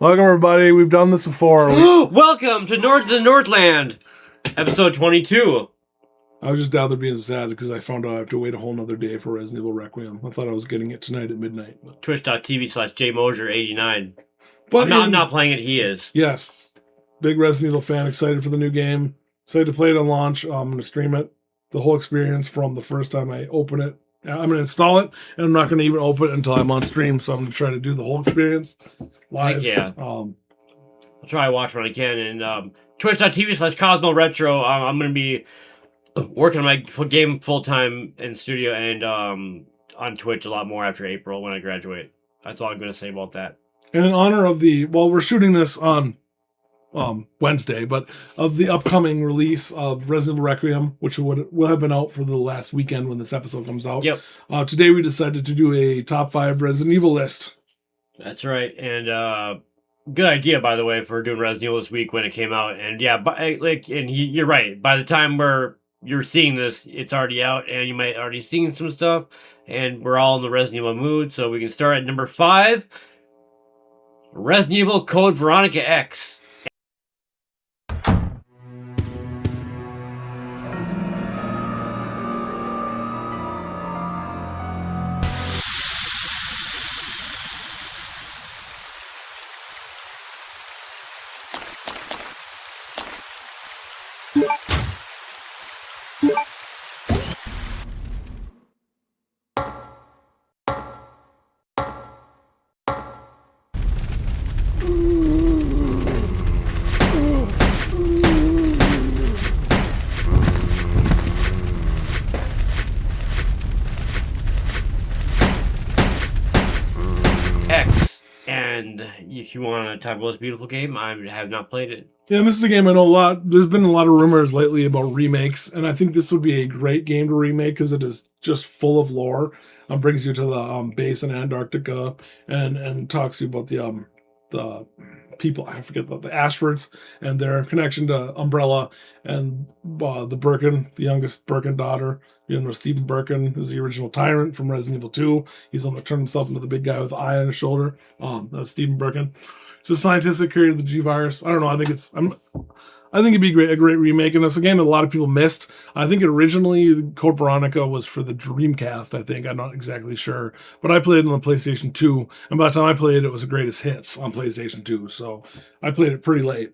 Welcome, everybody. We've done this before. Welcome to Northland, episode 22. I was just down there being sad because I found out I have to wait a whole nother day for Resident Evil Requiem. I thought I was getting it tonight at midnight. Twitch.tv/JMosier89. But I'm not playing it, he is. Yes. Big Resident Evil fan, excited for the new game. Excited to play it on launch. I'm going to stream it. The whole experience from the first time I open it. I'm going to install it, and I'm not going to even open it until I'm on stream, so I'm going to try to do the whole experience live. Heck yeah. I'll try to watch when I can. And Twitch.tv/CosmoRetro. I'm going to be working on my game full-time in studio and on Twitch a lot more after April when I graduate. That's all I'm going to say about that. And in honor of we're shooting this on Wednesday, but of the upcoming release of Resident Evil Requiem, which will have been out for the last weekend when this episode comes out. Yep. Today we decided to do a top 5 Resident Evil list. That's right. And good idea, by the way, for doing Resident Evil this week when it came out. And yeah, you're right. By the time you're seeing this, it's already out, and you might already seen some stuff. And we're all in the Resident Evil mood, so we can start at number 5, Resident Evil Code Veronica X. And if you want to talk about this beautiful game, I have not played it. Yeah, this is a game I know a lot. There's been a lot of rumors lately about remakes, and I think this would be a great game to remake because it is just full of lore. Brings you to the base in Antarctica and talks to you about the people. I forget the Ashfords and their connection to Umbrella and the Birkin, the youngest Birkin daughter. You know, Stephen Birkin is the original tyrant from Resident Evil 2. He's on the turn himself into the big guy with the eye on his shoulder. That's Stephen Birkin. It's a scientist that created the G virus. I don't know. I think it'd be a great remake. And it's a game that a lot of people missed. I think originally Code Veronica was for the Dreamcast, I think. I'm not exactly sure. But I played it on the PlayStation 2. And by the time I played it, it was the greatest hits on PlayStation 2. So I played it pretty late.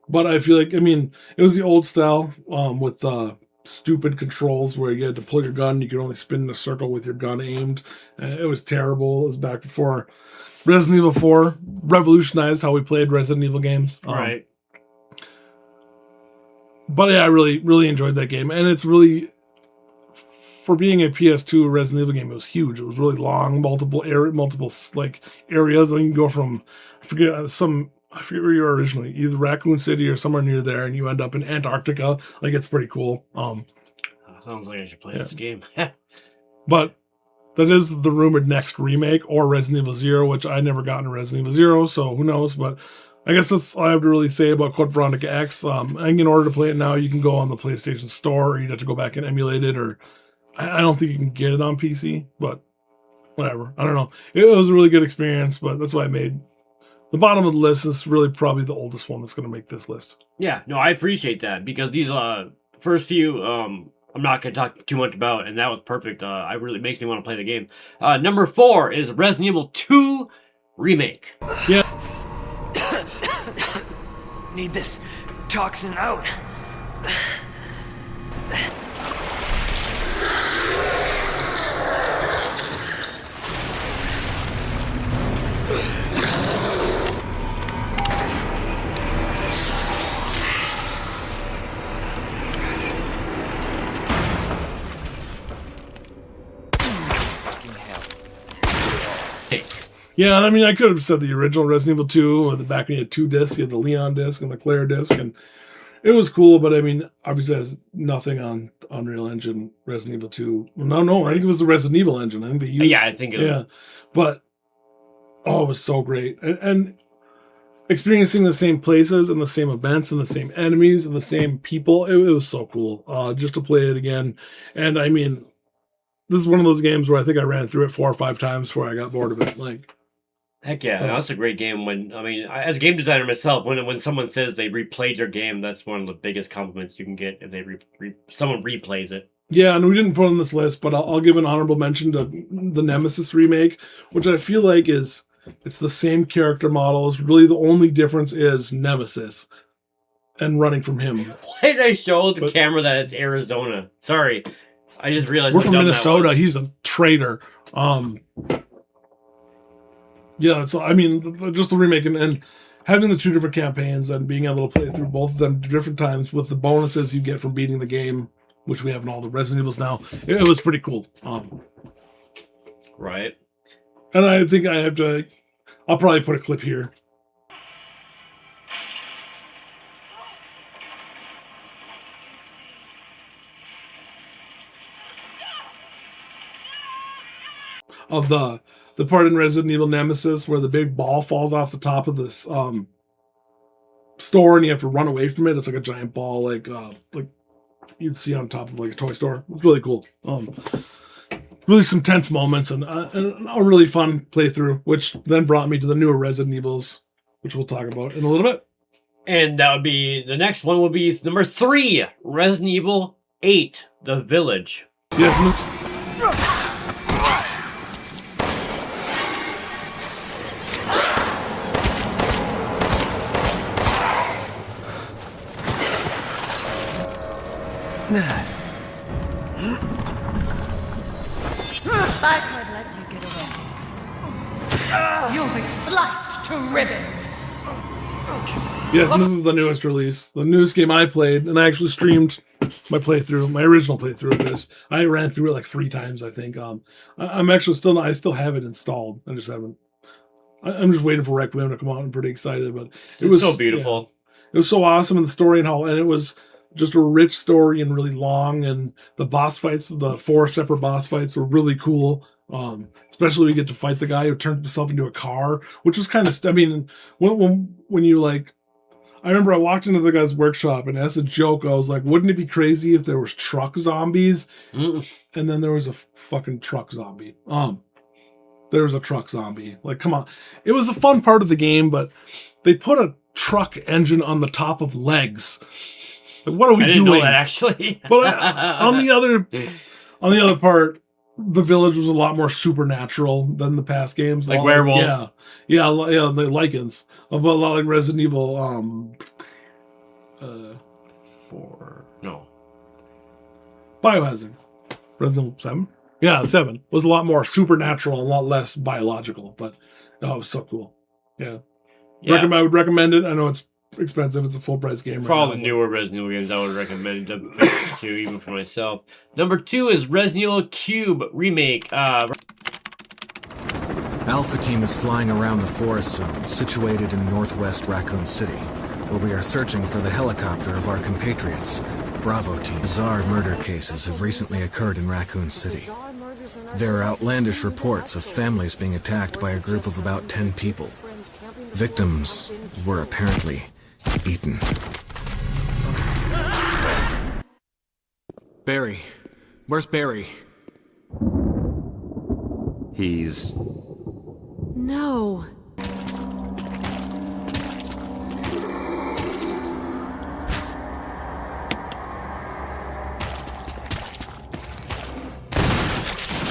But I feel like, it was the old style with the stupid controls where you had to pull your gun. You could only spin in a circle with your gun aimed. It was terrible. It was back before Resident Evil 4 revolutionized how we played Resident Evil games. Right. But yeah, I really, really enjoyed that game. And it's really, for being a PS2 Resident Evil game, it was huge. It was really long, multiple areas. And you can go from, I forget where you were originally, either Raccoon City or somewhere near there, and you end up in Antarctica. It's pretty cool. Sounds like I should play this game. But that is the rumored next remake, or Resident Evil 0, which I never got in Resident Evil 0, so who knows. But I guess that's all I have to really say about Code Veronica X. I think in order to play it now, you can go on the PlayStation Store, or you'd have to go back and emulate it, or I don't think you can get it on PC, but whatever. I don't know. It was a really good experience, but that's why I made the bottom of the list. Is really probably the oldest one that's going to make this list. Yeah, no, I appreciate that, because these first few I'm not going to talk too much about, and that was perfect. It really makes me want to play the game. Number 4 is Resident Evil 2 Remake. Yeah. Need this toxin out. Yeah, and I could have said the original Resident Evil 2, or the back when you had 2 discs, you had the Leon disc and the Claire disc, and it was cool, but obviously there's nothing on Unreal Engine Resident Evil 2. No, I think it was the Resident Evil engine. I think they used. Yeah, I think it was. Yeah, but it was so great. And experiencing the same places and the same events and the same enemies and the same people, it was so cool just to play it again. And this is one of those games where I think I ran through it 4 or 5 times before I got bored of it. Heck yeah, that's a great game. As a game designer myself, when someone says they replayed your game, that's one of the biggest compliments you can get if they someone replays it. Yeah, and we didn't put on this list, but I'll give an honorable mention to the Nemesis remake, which I feel like it's the same character models. Really, the only difference is Nemesis and running from him. Why did I show the camera that it's Arizona? Sorry, I just realized we're from Minnesota. He's a traitor. Yeah, so I mean, just the remake and having the two different campaigns and being able to play through both of them different times with the bonuses you get from beating the game, which we have in all the Resident Evils now, it was pretty cool. Right. And I think I'll probably put a clip here. Of the part in Resident Evil Nemesis where the big ball falls off the top of this store and you have to run away from it. It's like a giant ball, like you'd see on top of like a toy store. It's really cool. Really some tense moments and a really fun playthrough, which then brought me to the newer Resident Evils, which we'll talk about in a little bit. And that would be the next one would be number 3, Resident Evil 8, The Village. Yes. If I could let you get away, you'll be sliced to ribbons. Yes, and this is the newest release, the newest game I played, and I actually streamed my original playthrough of this. I ran through it like 3 times, I think. I'm actually I still have it installed. I just haven't. I'm just waiting for Requiem to come out. I'm pretty excited, but it was so beautiful. Yeah, it was so awesome in the story and it was just a rich story and really long, and the boss fights, the 4 separate boss fights were really cool. Especially when you get to fight the guy who turned himself into a car, which was kind of, I mean, when you like, I remember I walked into the guy's workshop and as a joke, I was like, wouldn't it be crazy if there was truck zombies? And then there was a fucking truck zombie. There was a truck zombie. Like, come on. It was a fun part of the game, but they put a truck engine on the top of legs. Like, what are we doing? I didn't know that, actually. But on the other part, the village was a lot more supernatural than the past games. Like werewolf. Yeah, the lichens. A lot like Resident Evil 4. No. Biohazard. Resident Evil 7? Yeah, 7 was a lot more supernatural, a lot less biological, but it was so cool. Yeah. I would recommend it. I know it's expensive. It's a full price game. For all the newer Resident Evil games, I would recommend it to even for myself. Number 2 is Resident Evil Cube Remake. Alpha Team is flying around the forest zone situated in northwest Raccoon City, where we are searching for the helicopter of our compatriots, Bravo Team. Bizarre murder cases have recently occurred in Raccoon City. There are outlandish reports of families being attacked by a group of about 10 people. Victims were apparently eaten. Barry. Where's Barry? He's... No.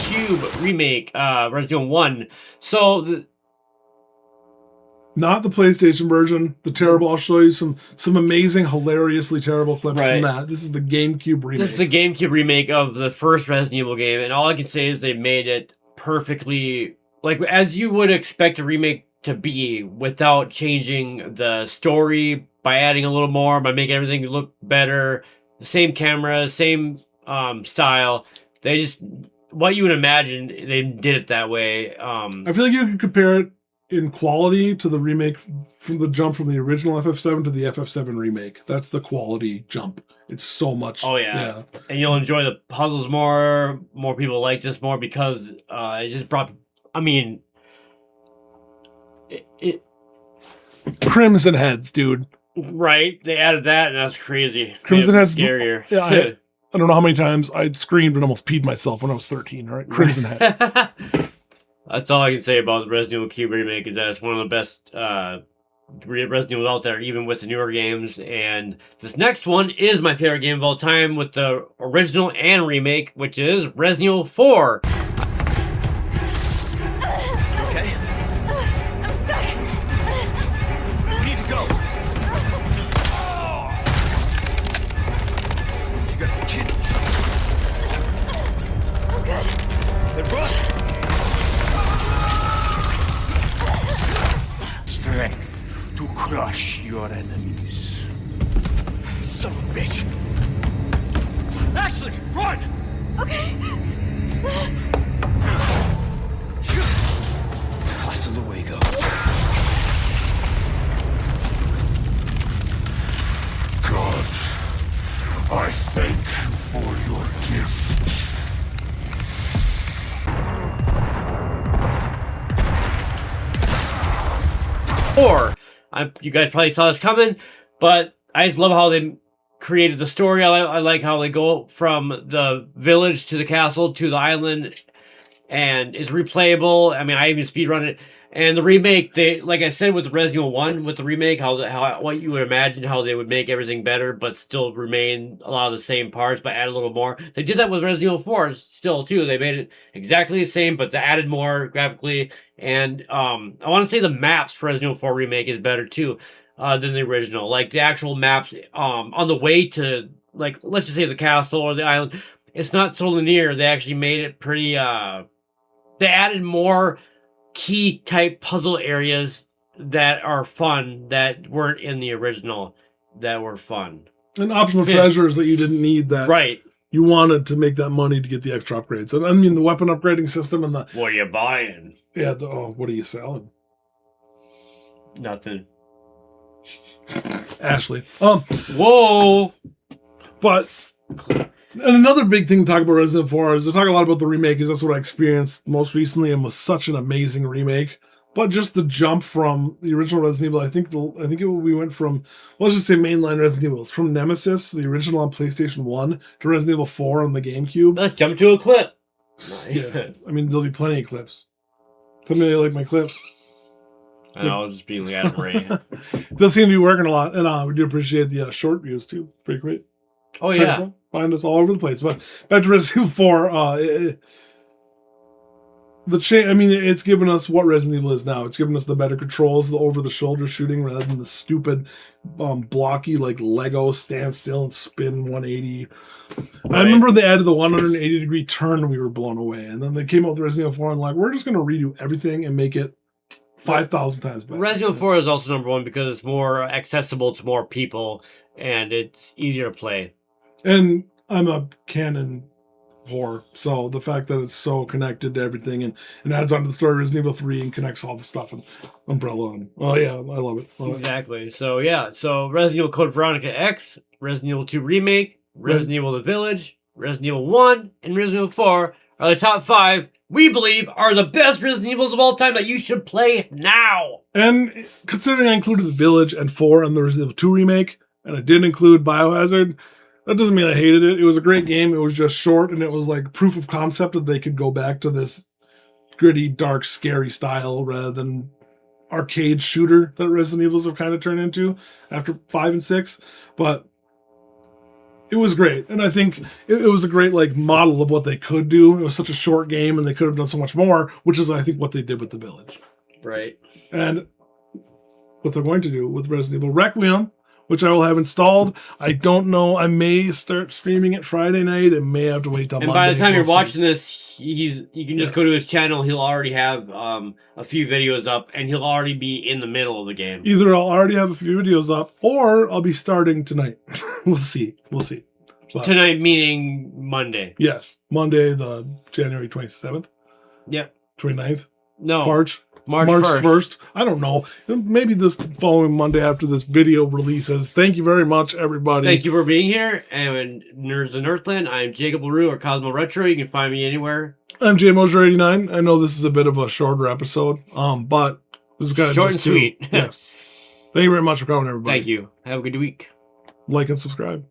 Cube Remake, Resident Evil 1. So, not the PlayStation version, the terrible. I'll show you some amazing, hilariously terrible clips from that. This is the GameCube remake. This is the GameCube remake of the first Resident Evil game, and all I can say is they made it perfectly, like, as you would expect a remake to be, without changing the story, by adding a little more, by making everything look better. The same camera, same style. They just, what you would imagine, they did it that way. I feel like you could compare it in quality to the remake from the jump from the original FF7 to the FF7 remake. That's the quality jump. It's so much. Oh yeah. And you'll enjoy the puzzles more. More people like this more because it just brought. I mean, it Crimson Heads, dude. Right? They added that, and that's crazy. Crimson Heads, scarier. Yeah, I don't know how many times I screamed and almost peed myself when I was 13. Right? Crimson Head. That's all I can say about the Resident Evil Cube remake is that it's one of the best Resident Evil out there, even with the newer games. And this next one is my favorite game of all time with the original and remake, which is Resident Evil 4. Okay? I'm stuck. We need to go. You got the kid. I'm good. Then run. Strength to crush your enemies. Son of a bitch. Ashley, run! Okay. Hasta luego. God, I thank you for your gift. You guys probably saw this coming, but I just love how they created the story. I like how they go from the village to the castle to the island, and it's replayable. I mean, I even speedrun it. And the remake, they, like I said with the Resident Evil 1, with the remake, how what you would imagine how they would make everything better, but still remain a lot of the same parts, but add a little more. They did that with Resident Evil 4 still too. They made it exactly the same, but they added more graphically. And I want to say the maps for Resident Evil 4 remake is better too than the original. Like the actual maps on the way to, like, let's just say the castle or the island, it's not so linear. They actually made it pretty. They added more key type puzzle areas that are fun that weren't in the original that were fun. And optional treasures that you didn't need that Right. you wanted to make that money to get the extra upgrades. And I mean the weapon upgrading system and the What are you buying? what are you selling? Nothing. Ashley. Whoa. But and another big thing to talk about Resident Evil 4 is to talk a lot about the remake, because that's what I experienced most recently and was such an amazing remake. But just the jump from the original Resident Evil, we went from, let's just say mainline Resident Evil. It's from Nemesis, the original on PlayStation 1, to Resident Evil 4 on the GameCube. Let's jump to a clip. Yeah, I mean, there'll be plenty of clips. Tell me they like my clips. I know, I was just being like Adam Ray. It does seem to be working a lot, and we do appreciate the short views too. Pretty great. Oh, Check yeah. us out. Find us all over the place. But back to Resident Evil 4, it's given us what Resident Evil is now. It's given us the better controls, the over-the-shoulder shooting rather than the stupid, blocky, like Lego stand still and spin 180. Right. I remember they added the 180-degree turn and we were blown away. And then they came out with Resident Evil 4 and like, we're just going to redo everything and make it 5,000 times better. Resident Evil 4 is also number one because it's more accessible to more people and it's easier to play. And I'm a canon whore, so the fact that it's so connected to everything and adds on to the story of Resident Evil 3 and connects all the stuff and Umbrella and I love it. Exactly. So yeah, so Resident Evil Code Veronica X, Resident Evil 2 Remake, Resident Evil The Village, Resident Evil 1, and Resident Evil 4 are the top 5 we believe are the best Resident Evils of all time that you should play now. And considering I included The Village and 4 on the Resident Evil 2 Remake, and I did include Biohazard, that doesn't mean I hated it. It was a great game. It was just short, and it was like proof of concept that they could go back to this gritty, dark, scary style rather than arcade shooter that Resident Evils have kind of turned into after 5 and 6. But it was great, and I think it was a great like model of what they could do. It was such a short game, and they could have done so much more, which is I think what they did with The Village. Right. And what they're going to do with Resident Evil Requiem, which I will have installed. I don't know. I may start streaming it Friday night. It may have to wait till Monday. And by the time you're watching this, you can just go to his channel. He'll already have a few videos up, and he'll already be in the middle of the game. Either I'll already have a few videos up, or I'll be starting tonight. We'll see. But, tonight meaning Monday. Yes. Monday, the January 27th. Yep. 29th. No. March 1st. I don't know. Maybe this following Monday after this video releases. Thank you very much, everybody. Thank you for being here. And Nerds of Northland, I'm Jacob LeRoux or CosmoRetro. You can find me anywhere. I'm Mosier89. I know this is a bit of a shorter episode, but this is kind of short and sweet. Yes. Thank you very much for coming, everybody. Thank you. Have a good week. Like and subscribe.